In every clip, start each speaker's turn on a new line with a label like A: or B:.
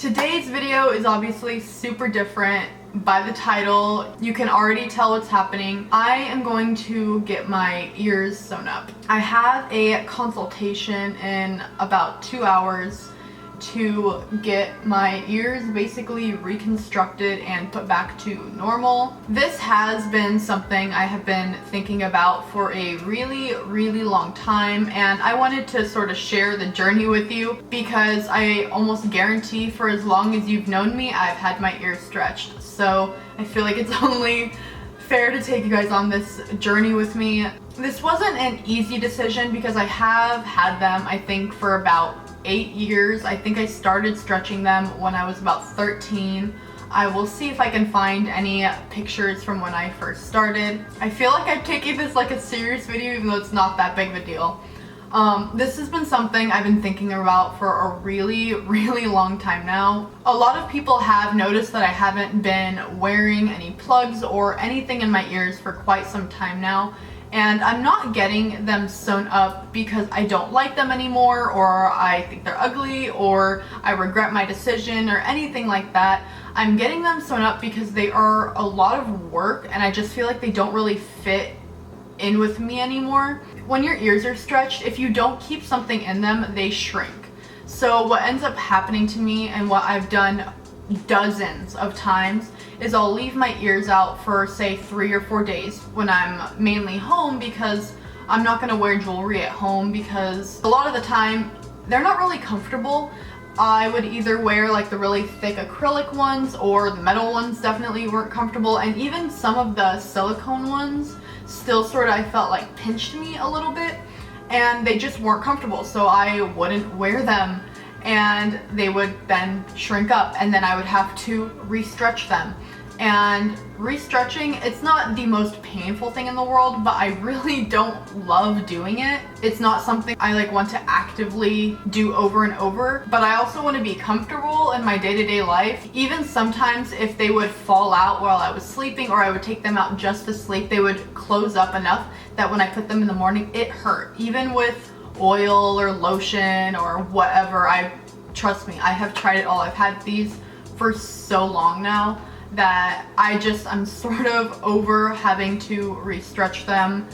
A: Today's video is obviously super different. By the title, you can already tell what's happening. I am going to get my ears sewn up. I have a consultation in about 2 hours to get my ears basically reconstructed and put back to normal. This has been something I have been thinking about for a really long time, and I wanted to sort of share the journey with you because I almost guarantee for as long as you've known me, I've had my ears stretched. So I feel like it's only fair to take you guys on this journey with me. This wasn't an easy decision because I have had them, I think, for about 8 years. I think I started stretching them when I was about 13. I will see if I can find any pictures from when I first started. I feel like I'm taking this like a serious video even though it's not that big of a deal. This has been something I've been thinking about for a really long time now. A lot of people have noticed that I haven't been wearing any plugs or anything in my ears for quite some time now. And I'm not getting them sewn up because I don't like them anymore, or I think they're ugly, or I regret my decision, or anything like that. I'm getting them sewn up because they are a lot of work and I just feel like they don't really fit in with me anymore. When your ears are stretched, if you don't keep something in them, they shrink. So what ends up happening to me, and what I've done dozens of times, is I'll leave my ears out for say 3 or 4 days when I'm mainly home, because I'm not gonna wear jewelry at home because a lot of the time they're not really comfortable. I would either wear like the really thick acrylic ones, or the metal ones definitely weren't comfortable, and even some of the silicone ones still sort of, I felt like, pinched me a little bit, and they just weren't comfortable, so I wouldn't wear them and they would then shrink up, and then I would have to re-stretch them. And re-stretching, it's not the most painful thing in the world, but I really don't love doing it. It's not something I like want to actively do over and over, but I also want to be comfortable in my day-to-day life. Even sometimes if they would fall out while I was sleeping, or I would take them out just to sleep, they would close up enough that when I put them in the morning, it hurt. Even with oil or lotion or whatever, trust me, I have tried it all. I've had these for so long now that I'm sort of over having to re-stretch them,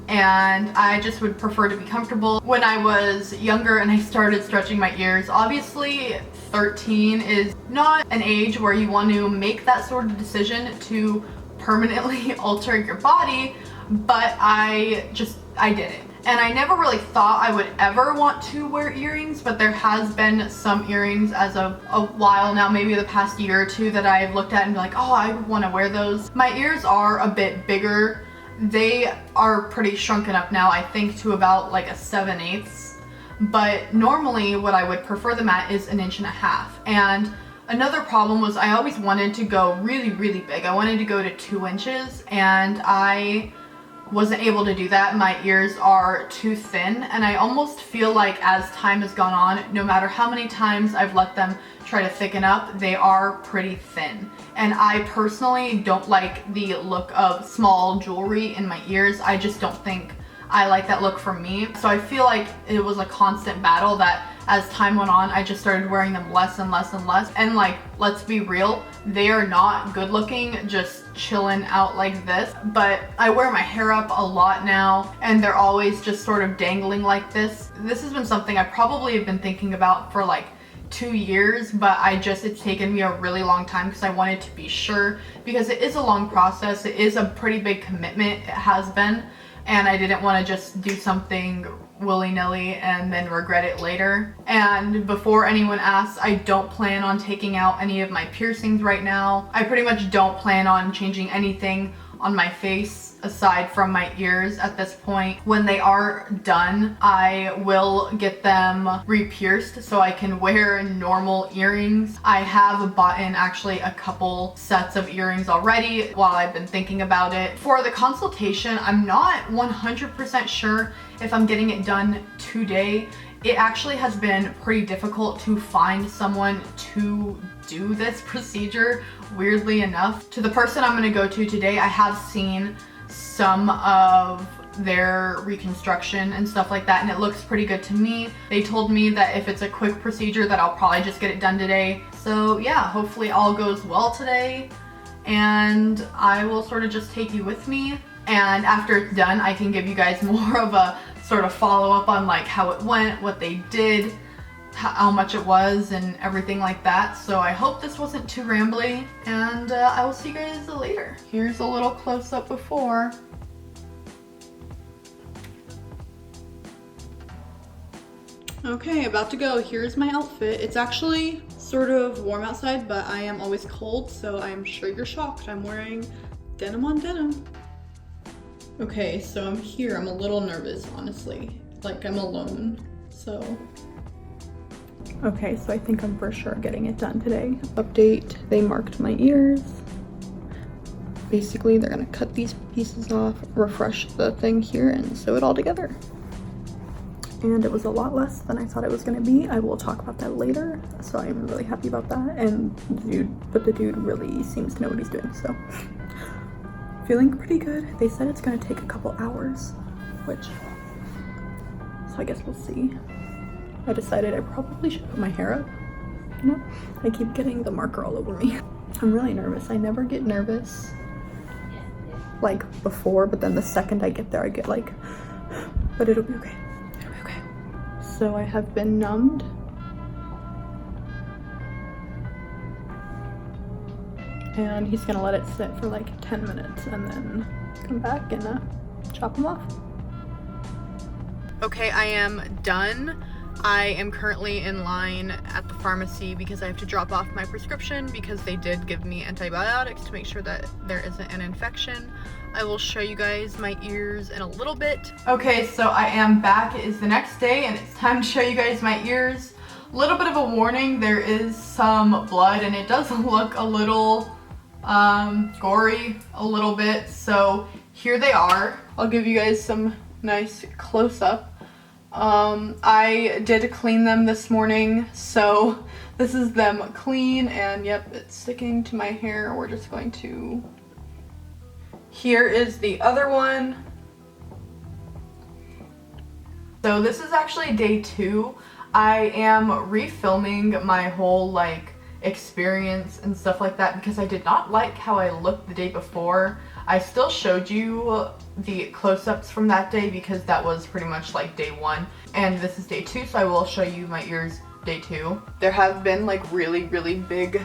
A: and I just would prefer to be comfortable. When I was younger and I started stretching my ears, obviously 13 is not an age where you want to make that sort of decision to permanently alter your body, but I did it. And I never really thought I would ever want to wear earrings, but there has been some earrings as of a while now, maybe the past year or two, that I've looked at and be like, oh, I want to wear those. My ears are a bit bigger. They are pretty shrunken up now, I think, to about like a 7/8. But normally what I would prefer them at is 1.5 inches. And another problem was I always wanted to go really big. I wanted to go to 2 inches, and I wasn't able to do that. My ears are too thin, and I almost feel like as time has gone on, no matter how many times I've let them try to thicken up, they are pretty thin. And I personally don't like the look of small jewelry in my ears. I just don't think I like that look for me. So I feel like it was a constant battle that as time went on, I just started wearing them less and less. And like, let's be real, they are not good looking just chilling out like this. But I wear my hair up a lot now, and they're always just sort of dangling like this. This has been something I probably have been thinking about for like 2 years, but it's taken me a really long time because I wanted to be sure, because it is a long process. It is a pretty big commitment, it has been, and I didn't want to just do something willy-nilly and then regret it later. And before anyone asks, I don't plan on taking out any of my piercings right now. I pretty much don't plan on changing anything on my face aside from my ears at this point. When they are done, I will get them re-pierced so I can wear normal earrings. I have bought in actually a couple sets of earrings already while I've been thinking about it. For the consultation, I'm not 100% sure if I'm getting it done today. It actually has been pretty difficult to find someone to do this procedure, weirdly enough. To the person I'm gonna go to today, I have seen some of their reconstruction and stuff like that, and it looks pretty good to me. They told me that if it's a quick procedure that I'll probably just get it done today. So yeah, hopefully all goes well today, and I will sort of just take you with me, and after it's done I can give you guys more of a sort of follow-up on like how it went, what they did, how much it was, and everything like that. So I hope this wasn't too rambly, and I will see you guys later. Here's a little close-up before. Okay, about to go. Here's my outfit. It's actually sort of warm outside, but I am always cold, so I'm sure you're shocked. I'm wearing denim on denim. Okay, so I'm here. I'm a little nervous, honestly. Like, I'm alone, so. Okay, so I think I'm for sure getting it done today. Update, they marked my ears. Basically, they're gonna cut these pieces off, refresh the thing here, and sew it all together. And it was a lot less than I thought it was gonna be. I will talk about that later. So I'm really happy about that. And the dude really seems to know what he's doing, so. Feeling pretty good. They said it's gonna take a couple hours, so I guess we'll see. I decided I probably should put my hair up, you know? I keep getting the marker all over me. I'm really nervous. I never get nervous like before, but then the second I get there, I get like, but it'll be okay. So I have been numbed. And he's gonna let it sit for like 10 minutes and then come back and chop them off. Okay, I am done. I am currently in line at the pharmacy because I have to drop off my prescription because they did give me antibiotics to make sure that there isn't an infection. I will show you guys my ears in a little bit. Okay, so I am back. It is the next day and it's time to show you guys my ears. A little bit of a warning, there is some blood and it does look a little gory a little bit. So here they are. I'll give you guys some nice close-up. I did clean them this morning, so this is them clean, and yep, it's sticking to my hair. We're just going to... Here is the other one. So this is actually day 2. I am refilming my whole like experience and stuff like that because I did not like how I looked the day before. I still showed you the close-ups from that day because that was pretty much like day 1, and this is day 2, so I will show you my ears day 2. There have been like really big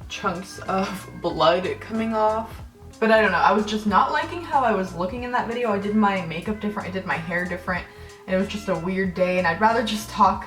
A: chunks of blood coming off, but I don't know, I was just not liking how I was looking in that video. I did my makeup different, I did my hair different, and it was just a weird day, and I'd rather just talk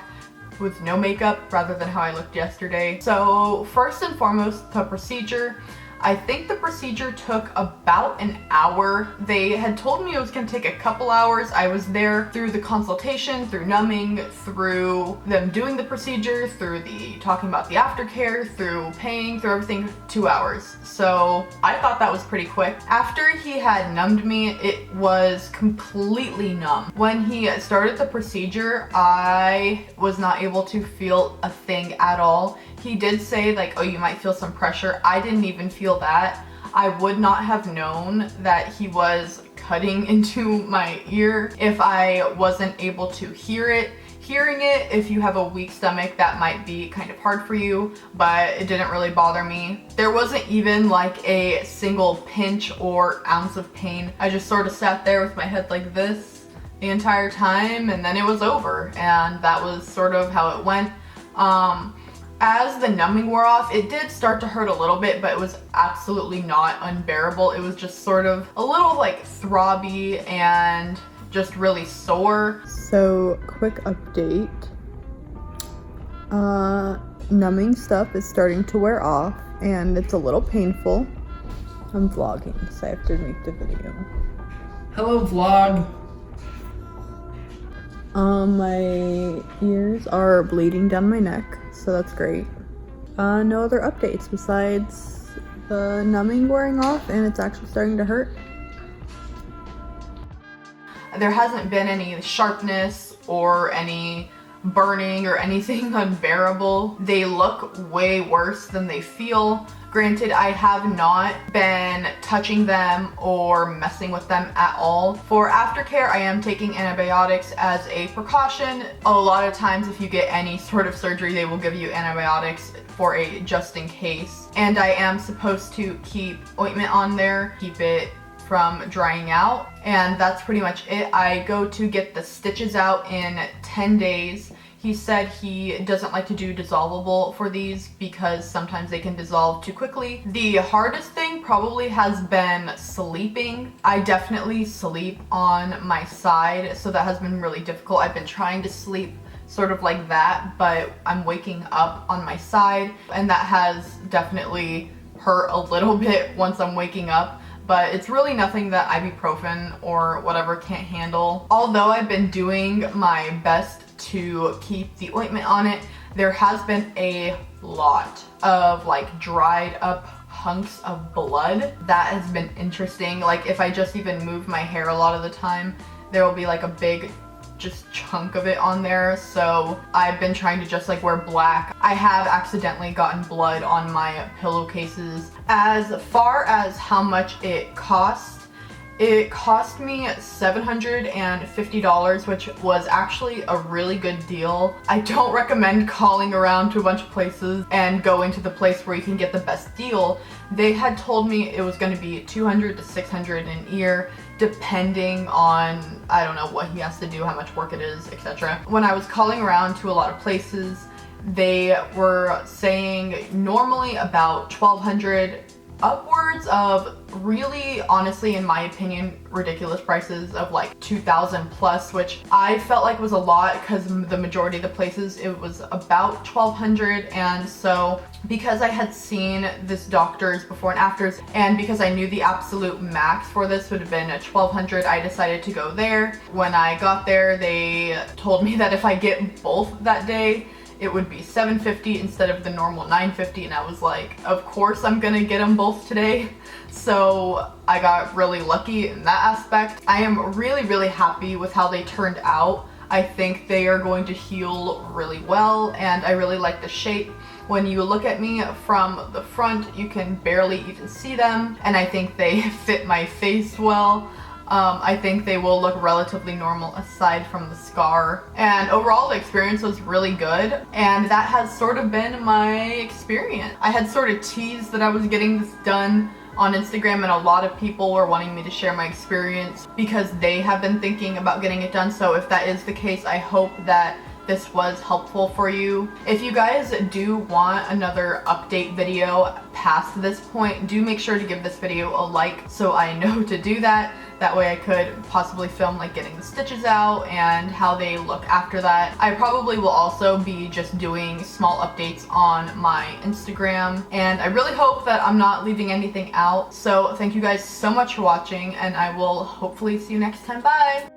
A: with no makeup rather than how I looked yesterday. So first and foremost, the procedure. I think the procedure took about an hour. They had told me it was gonna take a couple hours. I was there through the consultation, through numbing, through them doing the procedure, through the talking about the aftercare, through paying, through everything, 2 hours. So I thought that was pretty quick. After he had numbed me, it was completely numb. When he started the procedure, I was not able to feel a thing at all. He did say like, oh, you might feel some pressure. I didn't even feel that. I would not have known that he was cutting into my ear if I wasn't able to hear it. Hearing it, if you have a weak stomach, that might be kind of hard for you, but it didn't really bother me. There wasn't even like a single pinch or ounce of pain. I just sort of sat there with my head like this the entire time, and then it was over, and that was sort of how it went. As the numbing wore off, it did start to hurt a little bit, but it was absolutely not unbearable. It was just sort of a little like throbby and just really sore. So quick update. Numbing stuff is starting to wear off and it's a little painful. I'm vlogging, so I have to make the video.
B: Hello vlog.
A: My ears are bleeding down my neck, so that's great. No other updates besides the numbing wearing off and it's actually starting to hurt. There hasn't been any sharpness or any burning or anything unbearable. They look way worse than they feel. Granted, I have not been touching them or messing with them at all. For aftercare, I am taking antibiotics as a precaution. A lot of times if you get any sort of surgery, they will give you antibiotics for a just in case. And I am supposed to keep ointment on there, keep it from drying out, and that's pretty much it. I go to get the stitches out in 10 days. He said he doesn't like to do dissolvable for these because sometimes they can dissolve too quickly. The hardest thing probably has been sleeping. I definitely sleep on my side, so that has been really difficult. I've been trying to sleep sort of like that, but I'm waking up on my side, and that has definitely hurt a little bit once I'm waking up. But it's really nothing that ibuprofen or whatever can't handle. Although I've been doing my best to keep the ointment on it, there has been a lot of like dried up hunks of blood. That has been interesting. Like if I just even move my hair a lot of the time, there will be like a big just chunk of it on there. So I've been trying to just like wear black. I have accidentally gotten blood on my pillowcases. As far as how much it cost me $750, which was actually a really good deal. I don't recommend calling around to a bunch of places and going to the place where you can get the best deal. They had told me it was going to be $200 to $600 an ear, depending on, I don't know what he has to do, how much work it is, etc. When I was calling around to a lot of places, they were saying normally about $1,200, upwards of really, honestly, in my opinion, ridiculous prices of like $2,000 plus, which I felt like was a lot because the majority of the places it was about $1,200. And so because I had seen this doctor's before and afters, and because I knew the absolute max for this would have been $1,200, I decided to go there. When I got there, they told me that if I get both that day, it would be $750 instead of the normal $950, and I was like, of course I'm gonna get them both today. So I got really lucky in that aspect. I am really happy with how they turned out. I think they are going to heal really well, and I really like the shape. When you look at me from the front, you can barely even see them, and I think they fit my face well. I think they will look relatively normal aside from the scar. And overall, the experience was really good. And that has sort of been my experience. I had sort of teased that I was getting this done on Instagram, and a lot of people were wanting me to share my experience because they have been thinking about getting it done. So if that is the case, I hope that this was helpful for you. If you guys do want another update video past this point, do make sure to give this video a like so I know to do that. That way I could possibly film like getting the stitches out and how they look after that. I probably will also be just doing small updates on my Instagram, and I really hope that I'm not leaving anything out. So thank you guys so much for watching, and I will hopefully see you next time. Bye!